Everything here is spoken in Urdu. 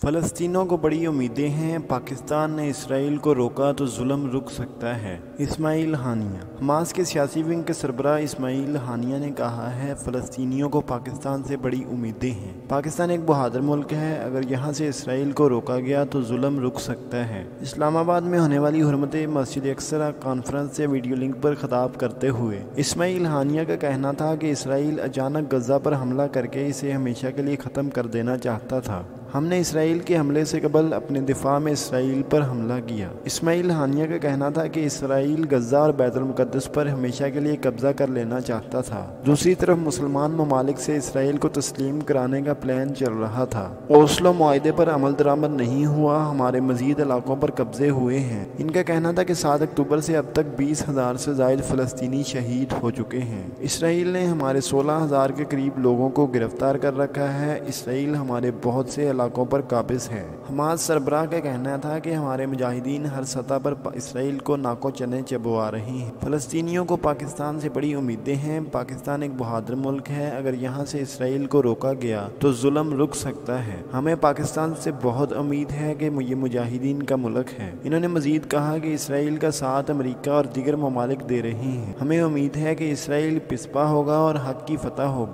فلسطینیوں کو بڑی امیدیں ہیں، پاکستان نے اسرائیل کو روکا تو ظلم رک سکتا ہے۔ اسماعیل ہانیہ۔ حماس کے سیاسی ونگ کے سربراہ اسماعیل ہانیہ نے کہا ہے، فلسطینیوں کو پاکستان سے بڑی امیدیں ہیں۔ پاکستان ایک بہادر ملک ہے، اگر یہاں سے اسرائیل کو روکا گیا تو ظلم رک سکتا ہے۔ اسلام آباد میں ہونے والی حرمت مسجد اقصی کانفرنس سے ویڈیو لنک پر خطاب کرتے ہوئے اسماعیل ہانیہ کا کہنا تھا کہ اسرائیل اچانک غزہ پر حملہ کر کے اسے ہمیشہ کے لیے ختم کر دینا چاہتا تھا۔ ہم نے اسرائیل کے حملے سے قبل اپنے دفاع میں اسرائیل پر حملہ کیا۔ اسماعیل ہانیہ کا کہنا تھا کہ اسرائیل غزہ اور بیت المقدس پر ہمیشہ کے لیے قبضہ کر لینا چاہتا تھا۔ دوسری طرف مسلمان ممالک سے اسرائیل کو تسلیم کرانے کا پلان چل رہا تھا۔ اوسلو معاہدے پر عمل درآمد نہیں ہوا، ہمارے مزید علاقوں پر قبضے ہوئے ہیں۔ ان کا کہنا تھا کہ 7 اکتوبر سے اب تک 20,000 سے زائد فلسطینی شہید ہو چکے ہیں۔ اسرائیل نے ہمارے 16,000 کے قریب لوگوں کو گرفتار کر رکھا ہے۔ اسرائیل ہمارے بہت سے علاقوں پر قابض ہے۔ حماس سربراہ کا کہنا تھا کہ ہمارے مجاہدین ہر سطح پر اسرائیل کو ناکو چنے چبوا رہے ہیں۔ فلسطینیوں کو پاکستان سے بڑی امیدیں ہیں، پاکستان ایک بہادر ملک ہے، اگر یہاں سے اسرائیل کو روکا گیا تو ظلم رک سکتا ہے۔ ہمیں پاکستان سے بہت امید ہے کہ یہ مجاہدین کا ملک ہے۔ انہوں نے مزید کہا کہ اسرائیل کا ساتھ امریکہ اور دیگر ممالک دے رہے ہیں۔ ہمیں امید ہے کہ اسرائیل پسپا ہوگا اور حق کی فتح ہوگی۔